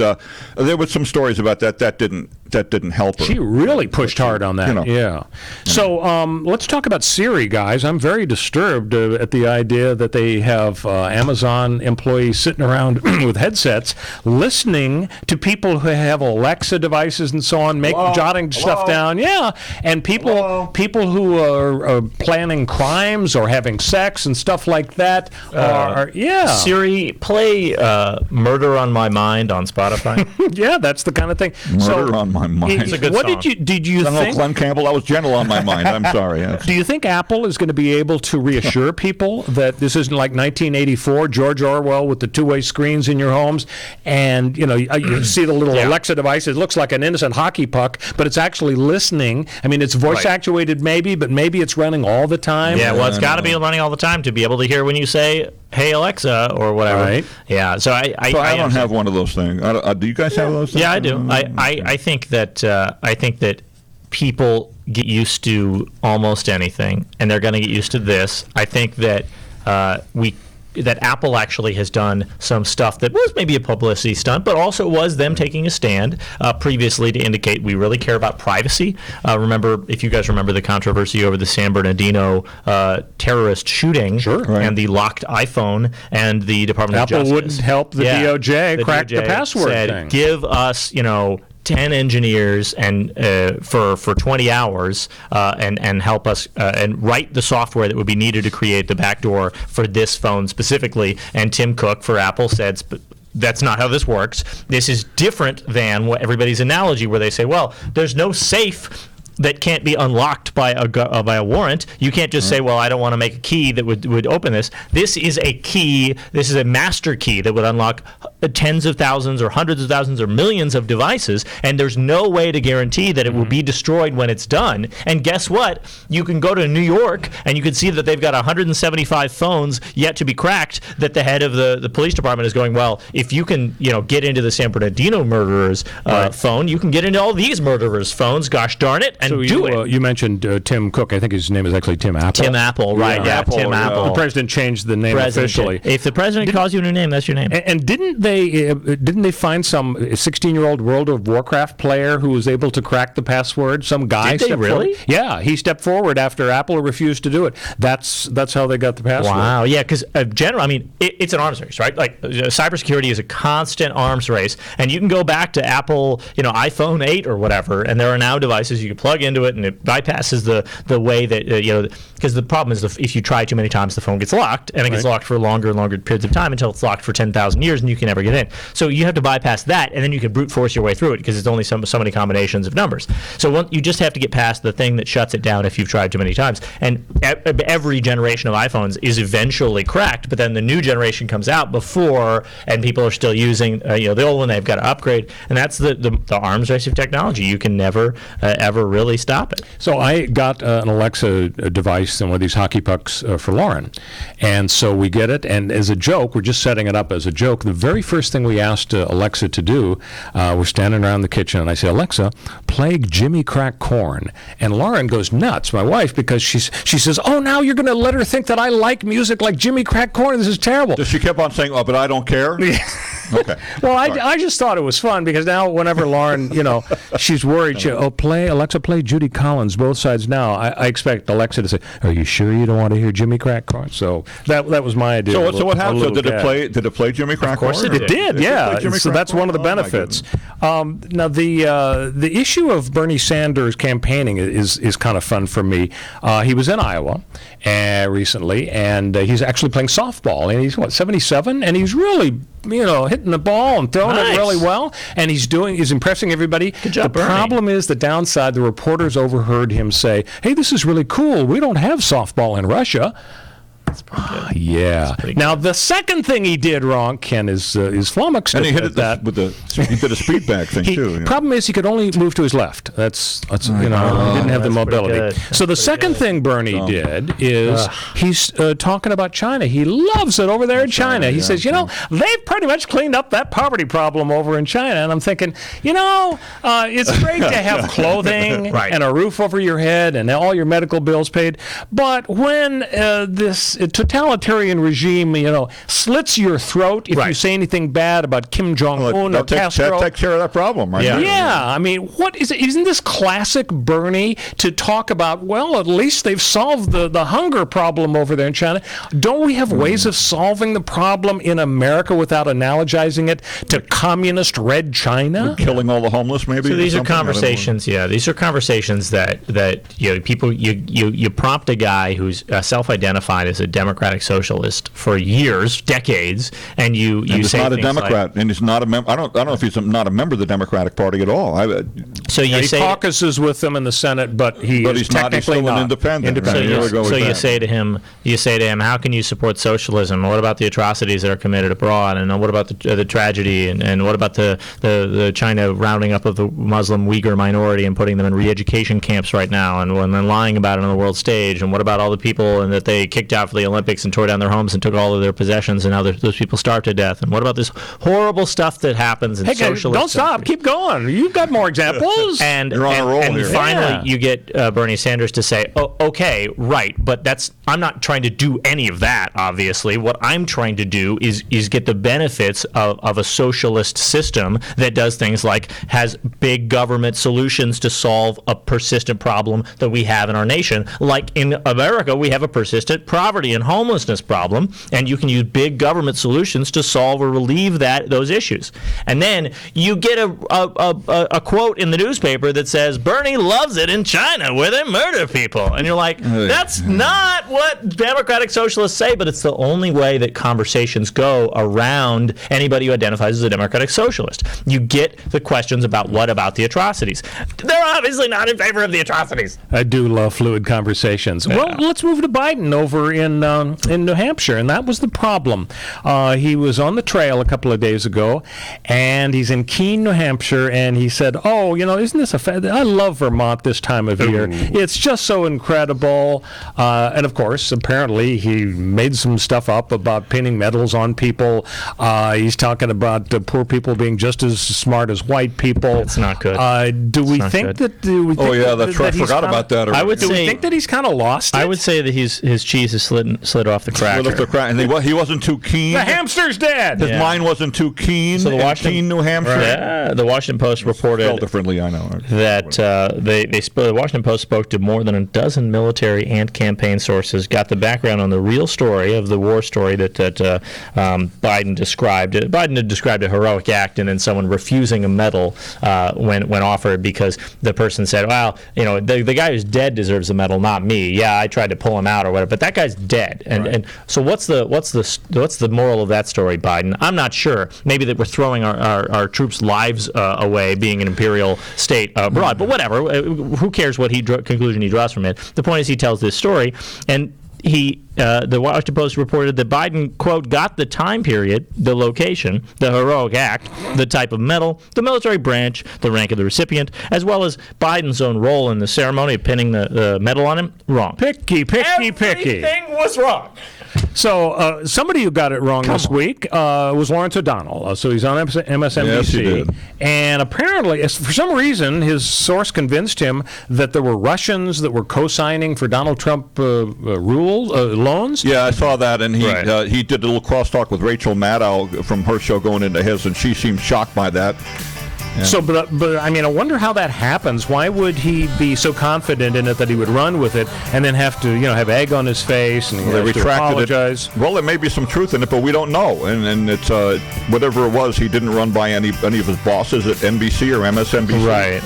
there were some stories about that didn't help her. She really pushed hard on that. Yeah. So let's talk about Siri, guys. I'm very disturbed at the idea that they have Amazon employees sitting around with headsets listening to people who have Alexa devices and so on, jotting stuff down. Yeah. And people who are planning crimes or having sex and stuff like that Siri, play Murder on My Mind on Spotify. Yeah, that's the kind of thing. Murder on My Mind. It's a good song. Did you think? Glenn Campbell, that was Gentle on My Mind. I'm sorry. Yes. Do you think Apple is going to be able to reassure people that this isn't like 1984, George Orwell with the two-way screens in your homes, and you see the little Alexa device? It looks like an innocent hockey puck, but it's actually listening. I mean, it's voice actuated maybe, but maybe it's running all the time. Yeah, well, it's got to be running all the time to be able to hear when you say, "Hey Alexa," or whatever. Right. Yeah. So I don't have one of those things. Do you guys have those things? Yeah, I do. I think that people get used to almost anything, and they're going to get used to this. I think that that Apple actually has done some stuff that was maybe a publicity stunt, but also was them taking a stand previously to indicate we really care about privacy. If you guys remember the controversy over the San Bernardino terrorist shooting and the locked iPhone, and the Department of Justice. Apple wouldn't help the DOJ crack the password thing. Give us, 10 engineers and for 20 hours and help us and write the software that would be needed to create the backdoor for this phone specifically. And Tim Cook for Apple said, that's not how this works. This is different than what everybody's analogy where they say, well, there's no safe that can't be unlocked by a warrant. You can't just say, well, I don't want to make a key that would open this. This is a key. This is a master key that would unlock tens of thousands or hundreds of thousands or millions of devices, and there's no way to guarantee that it will be destroyed when it's done. And guess what? You can go to New York and you can see that they've got 175 phones yet to be cracked, that the head of the police department is going, well, if you can get into the San Bernardino murderer's phone, you can get into all these murderers' phones, gosh darn it, and do it. You mentioned Tim Cook. I think his name is actually Tim Apple. Tim Apple, right. Yeah, Tim Apple. The president changed the name officially. If the president calls you a new name, that's your name. And didn't they find some 16-year-old World of Warcraft player who was able to crack the password? Some guy. Did they really? Yeah, he stepped forward after Apple refused to do it. That's how they got the password. Wow. Yeah, because it's an arms race, right? Like cybersecurity is a constant arms race, and you can go back to Apple, iPhone 8 or whatever, and there are now devices you can plug plug into it, and it bypasses the way that because the problem is if you try too many times, the phone gets locked, and it gets locked for longer and longer periods of time until it's locked for 10,000 years, and you can never get in. So you have to bypass that, and then you can brute force your way through it because it's only so many combinations of numbers. So you just have to get past the thing that shuts it down if you've tried too many times. And every generation of iPhones is eventually cracked, but then the new generation comes out before, and people are still using the old one. They've got to upgrade, and that's the arms race of technology. You can never ever really stop it. So I got an Alexa device and one of these hockey pucks for Lauren, and so we get it, and as a joke, we're just setting it up as a joke. The very first thing we asked Alexa to do, we're standing around the kitchen, and I say, Alexa, play Jimmy Crack Corn, and Lauren goes nuts, my wife, because she says, oh, now you're going to let her think that I like music like Jimmy Crack Corn. This is terrible. Does she keep on saying, oh, but I don't care? Okay. Well, I just thought it was fun because now whenever Lauren, she's worried, Alexa, play Judy Collins, Both Sides Now. I expect Alexa to say, are you sure you don't want to hear Jimmy Crack Corn? So that was my idea. So what happened? So did it play Jimmy Crack Corn? Of course it did, yeah. So that's one of the benefits. Now, the issue of Bernie Sanders campaigning is kind of fun for me. He was in Iowa recently, and he's actually playing softball, and he's, 77? And he's really, hitting the ball and throwing it really well, and he's impressing everybody. Good job, the problem is the downside. The reporters overheard him say, hey, this is really cool. We don't have softball in Russia. That's pretty good. Yeah. Pretty now, the second thing he did wrong, Ken, is flummoxed. And he hit it he did a speed back thing, too. Problem is he could only move to his left. He didn't have the mobility. So the second thing Bernie did is he's talking about China. He loves it over there in China. He says, they've pretty much cleaned up that poverty problem over in China. And I'm thinking, it's great to have clothing and a roof over your head and all your medical bills paid. But when this totalitarian regime, slits your throat if you say anything bad about Kim Jong-un or Castro. That takes care of that problem, right? Yeah. I mean, what is it? Isn't this classic Bernie to talk about, well, at least they've solved the hunger problem over there in China. Don't we have ways of solving the problem in America without analogizing it to communist Red China? We're killing all the homeless, maybe? So these are conversations, these are conversations that people, you prompt a guy who's self-identified as a democratic socialist for years, decades, and you he's say not a Democrat, and he's not a member. I don't know if he's not a member of the Democratic Party at all. So he caucuses with them in the Senate, but he's technically not an independent. So you say to him, how can you support socialism? What about the atrocities that are committed abroad? And what about the tragedy? And what about the China rounding up of the Muslim Uyghur minority and putting them in re-education camps right now, and then lying about it on the world stage? And what about all the people that they kicked out for the Olympics and tore down their homes and took all of their possessions, and now those people starved to death? And what about this horrible stuff that happens in socialist don't stop. Keep going. You've got more examples. You're on a roll here. Finally, you get Bernie Sanders to say, oh, okay, right, but I'm not trying to do any of that, obviously. What I'm trying to do is get the benefits of a socialist system that does things like has big government solutions to solve a persistent problem that we have in our nation. Like in America, we have a persistent poverty and homelessness problem, and you can use big government solutions to solve or relieve those issues. And then you get a quote in the newspaper that says, Bernie loves it in China where they murder people. And you're like, that's not what democratic socialists say, but it's the only way that conversations go around anybody who identifies as a democratic socialist. You get the questions about what about the atrocities. They're obviously not in favor of the atrocities. I do love fluid conversations. Yeah. Well, let's move to Biden over in New Hampshire, and that was the problem. He was on the trail a couple of days ago, and he's in Keene, New Hampshire, and he said, isn't this I love Vermont this time of year. It's just so incredible. And of course, apparently he made some stuff up about pinning medals on people. He's talking about poor people being just as smart as white people. It's not good. Do we think that? That's right. I forgot about that. I would say, do we think that he's kind of lost it? I would say that his cheese is slitting slid off the cracker. Slid off the crack, and he wasn't too keen. The hamster's dead. His mind wasn't too keen. So the Washington, New Hampshire. Yeah, the Washington Post reported spelled differently. I know that the Washington Post spoke to more than a dozen military and campaign sources, got the background on the real story of the war story that Biden described. Biden had described a heroic act, and then someone refusing a medal when offered because the person said, "Well, the guy who's dead deserves a medal, not me. Yeah, I tried to pull him out or whatever, but that guy's dead." And so what's the moral of that story, Biden? I'm not sure. Maybe that we're throwing our troops' lives away, being an imperial state abroad, but whatever. Who cares what conclusion he draws from it? The point is, he tells this story, and the Washington Post reported that Biden, quote, got the time period, the location, the heroic act, the type of medal, the military branch, the rank of the recipient, as well as Biden's own role in the ceremony of pinning the medal on him, wrong. Picky. Everything was wrong. So somebody who got it wrong this week was Lawrence O'Donnell. So he's on MSNBC. Yes, he did. And apparently, for some reason, his source convinced him that there were Russians that were co-signing for Donald Trump loans. Yeah, I saw that, and he did a little crosstalk with Rachel Maddow from her show going into his, and she seemed shocked by that. Yeah. So, but I mean, I wonder how that happens. Why would he be so confident in it that he would run with it and then have to, have egg on his face and have to apologize? Well, there may be some truth in it, but we don't know. And it's whatever it was, he didn't run by any of his bosses at NBC or MSNBC. Right.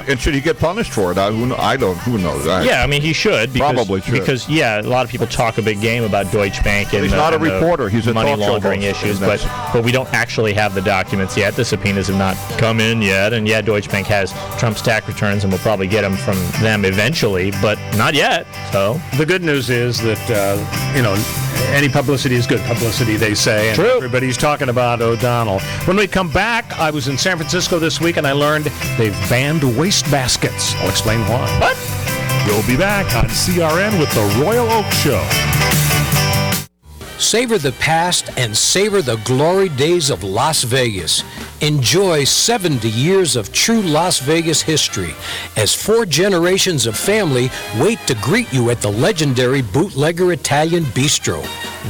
And should he get punished for it? Who knows? Yeah, I mean, he should. Probably should. Because, a lot of people talk a big game about Deutsche Bank and he's not a reporter. He's a money talk show laundering host, issues, but we don't actually have the documents yet. The subpoenas have not come in yet, and Deutsche Bank has Trump's tax returns, and we'll probably get them from them eventually, but not yet. So the good news is that any publicity is good publicity, they say, and True. Everybody's talking about O'Donnell. When we come back, I was in San Francisco this week, and I learned they've banned waste baskets. I'll explain why. What? We'll be back on CRN with the Royal Oak Show. Savor the past and savor the glory days of Las Vegas. Enjoy 70 years of true Las Vegas history as 4 generations of family wait to greet you at the legendary Bootlegger Italian Bistro.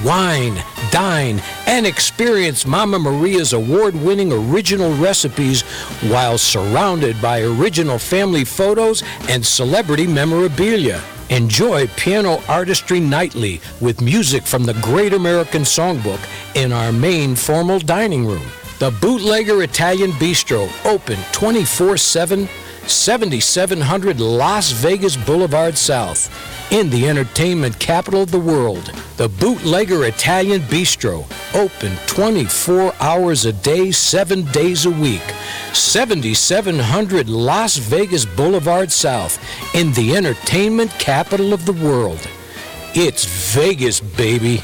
Wine, dine, and experience Mama Maria's award-winning original recipes while surrounded by original family photos and celebrity memorabilia. Enjoy piano artistry nightly with music from the Great American Songbook in our main formal dining room. The Bootlegger Italian Bistro, open 24/7, 7700 Las Vegas Boulevard South, in the entertainment capital of the world. The Bootlegger Italian Bistro, open 24 hours a day, 7 days a week. 7700 Las Vegas Boulevard South, in the entertainment capital of the world. It's Vegas, baby.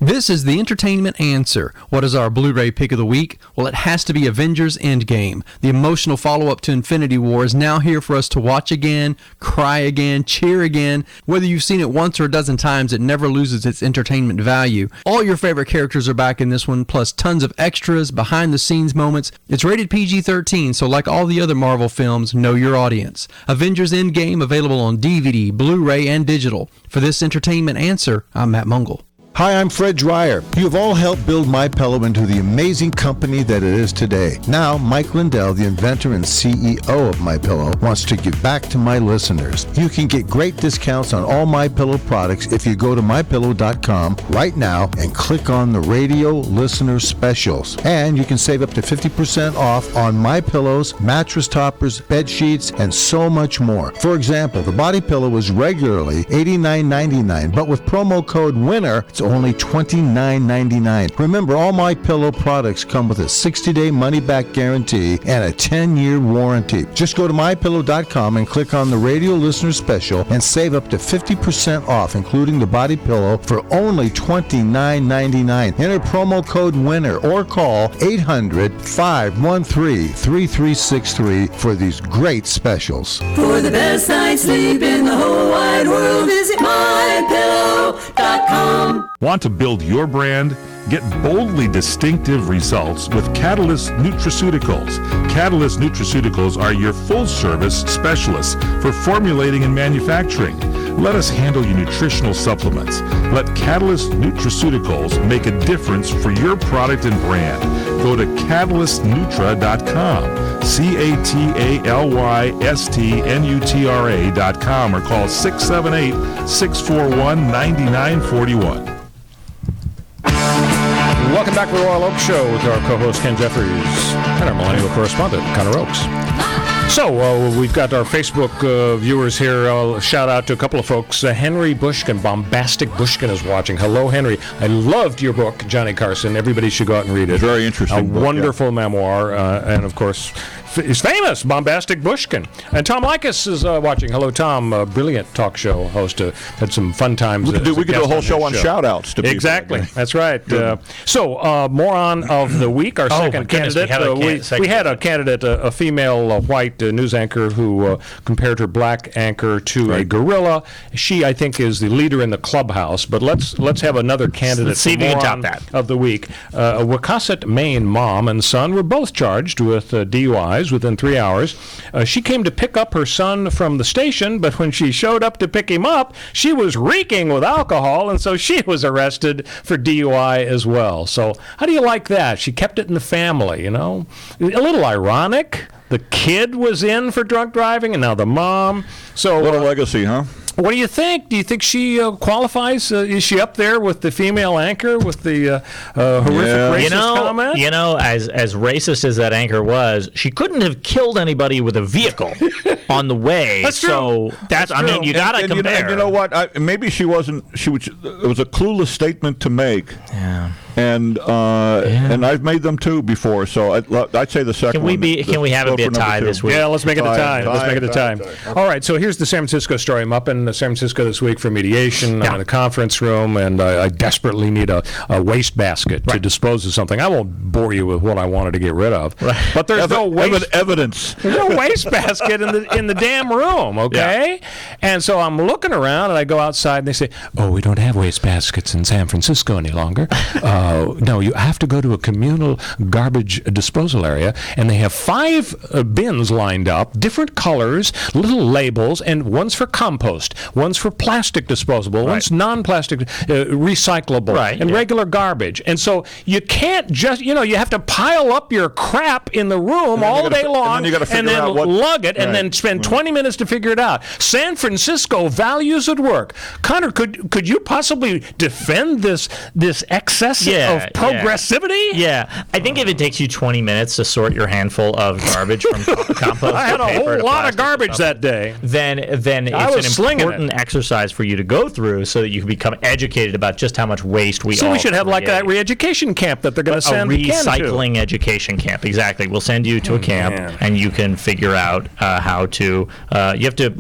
This is the Entertainment Answer. What is our Blu-ray pick of the week? Well, it has to be Avengers Endgame. The emotional follow-up to Infinity War is now here for us to watch again, cry again, cheer again. Whether you've seen it once or a dozen times, it never loses its entertainment value. All your favorite characters are back in this one, plus tons of extras, behind-the-scenes moments. It's rated PG-13, so like all the other Marvel films, know your audience. Avengers Endgame, available on DVD, Blu-ray, and digital. For this Entertainment Answer, I'm Matt Mungle. Hi, I'm Fred Dreyer. You've all helped build MyPillow into the amazing company that it is today. Now, Mike Lindell, the inventor and CEO of MyPillow, wants to give back to my listeners. You can get great discounts on all MyPillow products if you go to MyPillow.com right now and click on the radio listener specials. And you can save up to 50% off on MyPillows, mattress toppers, bed sheets, and so much more. For example, the body pillow is regularly $89.99, but with promo code WINNER, it's only $29.99. Remember, all MyPillow products come with a 60-day money-back guarantee and a 10-year warranty. Just go to MyPillow.com and click on the radio listener special and save up to 50% off, including the body pillow, for only $29.99. Enter promo code WINNER or call 800-513-3363 for these great specials. For the best night's sleep in the whole wide world, visit MyPillow.com. CatalystNutra.com. Want to build your brand? Get boldly distinctive results with Catalyst Nutraceuticals. Catalyst Nutraceuticals are your full-service specialists for formulating and manufacturing. Let us handle your nutritional supplements. Let Catalyst Nutraceuticals make a difference for your product and brand. Go to CatalystNutra.com, CatalystNutra.com, or call 678-641-9941. Welcome back to the Royal Oak Show with our co-host Ken Jeffries and our millennial correspondent Connor Oakes. So we've got our Facebook viewers here. I'll shout out to a couple of folks. Henry Bushkin, Bombastic Bushkin, is watching. Hello, Henry. I loved your book, Johnny Carson. Everybody should go out and read it. Very interesting. A wonderful memoir, and of course, is famous, Bombastic Bushkin. And Tom Likas is watching. Hello, Tom, brilliant talk show host. Had some fun times. We could do a whole show on shout-outs to people. Exactly, that's right. So, moron of the week, our second candidate. We had a candidate, a female white news anchor who compared her black anchor to a gorilla. She, I think, is the leader in the clubhouse. But let's have another candidate. Let's see if you can top that. Of the week. A Wachusett, Maine mom and son were both charged with DUIs within 3 hours. She came to pick up her son from the station, but when she showed up to pick him up, she was reeking with alcohol, and so she was arrested for DUI as well. So how do you like that? She kept it in the family, you know? A little ironic. The kid was in for drunk driving, and now the mom. So what a legacy, huh? What do you think? Do you think she qualifies? Is she up there with the female anchor with the horrific racist comment? You know, as racist as that anchor was, she couldn't have killed anybody with a vehicle on the way. That's true. So that's I mean, you got to compare. You know what? Maybe she wasn't. It was a clueless statement to make. Yeah. And I've made them too before, so I'd say the second one. Can we have it be a tie this week? Yeah, let's make it a tie. Let's make it a tie. All right, so here's the San Francisco story. I'm up in San Francisco this week for mediation. I'm in a conference room, and I desperately need a wastebasket to dispose of something. I won't bore you with what I wanted to get rid of, but there's no evidence. There's no wastebasket in the damn room, okay? Yeah. And so I'm looking around, and I go outside, and they say, "Oh, we don't have wastebaskets in San Francisco any longer." No, you have to go to a communal garbage disposal area, and they have 5 bins lined up, different colors, little labels, and one's for compost, one's for plastic disposable, one's non-plastic recyclable, and regular garbage. And so you can't just, you have to pile up your crap in the room all day long and then lug it and then spend 20 minutes to figure it out. San Francisco values at work. Connor, could you possibly defend this excess of progressivity? Yeah. I think if it takes you 20 minutes to sort your handful of garbage from compost I had a whole lot of garbage that day. Then it's an important exercise for you to go through so that you can become educated about just how much waste we So we should have like that re-education camp that they're going to send a recycling education camp. Exactly. We'll send you to a camp and you can figure out how to you have to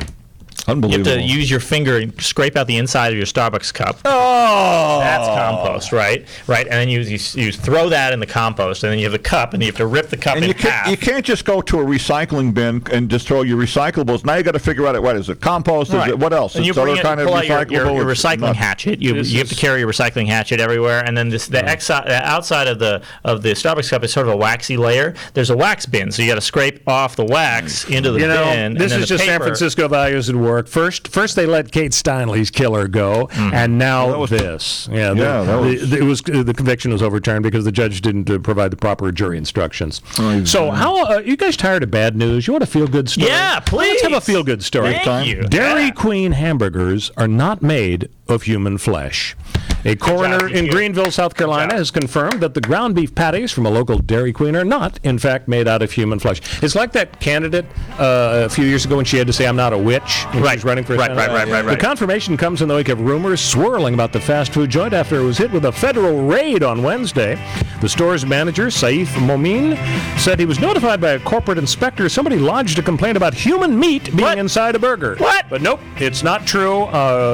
Unbelievable. You have to use your finger and scrape out the inside of your Starbucks cup. Oh! That's compost, right? Right, and then you throw that in the compost, and then you have the cup, and you have to rip the cup in half. You can't just go to a recycling bin and just throw your recyclables. Now you got to figure out what is it? Compost? Is it what else? And you pull out your recycling hatchet. You have to carry your recycling hatchet everywhere, and then the outside of the Starbucks cup is sort of a waxy layer. There's a wax bin, so you got to scrape off the wax into the bin. This is just San Francisco values at work. First they let Kate Steinle's killer go, and now this. The conviction was overturned because the judge didn't provide the proper jury instructions. So how you guys tired of bad news? You want a feel-good story? Yeah, please. Let's have a feel-good story. Thank you. Dairy Queen hamburgers are not made of human flesh. A coroner in Greenville, South Carolina, has confirmed that the ground beef patties from a local Dairy Queen are not, in fact, made out of human flesh. It's like that candidate a few years ago when she had to say, "I'm not a witch," when she was running for Senate. Right. The confirmation comes in the wake of rumors swirling about the fast food joint after it was hit with a federal raid on Wednesday. The store's manager, Saif Momin, said he was notified by a corporate inspector somebody lodged a complaint about human meat being inside a burger. What? But nope, it's not true.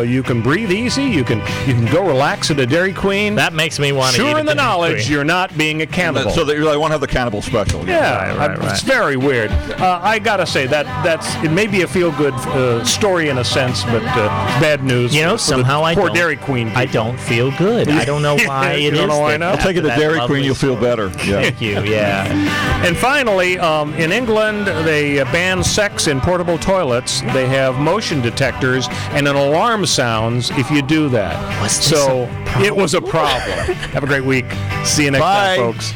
You can breathe easy. You can go relax box at a Dairy Queen. That makes me want to eat sure in the Dairy knowledge Queen. you're not being a cannibal. So that you really want to have the cannibal special. Yeah, it's very weird. I gotta say it may be a feel-good story in a sense, but bad news. You know, somehow poor Dairy Queen people. I don't feel good. I don't know why it is. You don't know why I'll take you to Dairy Queen, you'll feel better. Yeah. Thank you, yeah. And finally, in England, they ban sex in portable toilets. They have motion detectors and an alarm sounds if you do that. So it was a problem. Have a great week. See you next time, folks.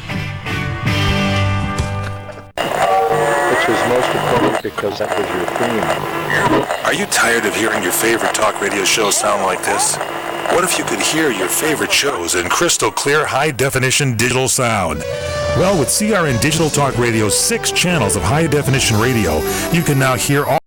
Which was most important because that was your theme. Are you tired of hearing your favorite talk radio shows sound like this? What if you could hear your favorite shows in crystal clear, high-definition digital sound? Well, with CRN Digital Talk Radio's 6 channels of high-definition radio, you can now hear all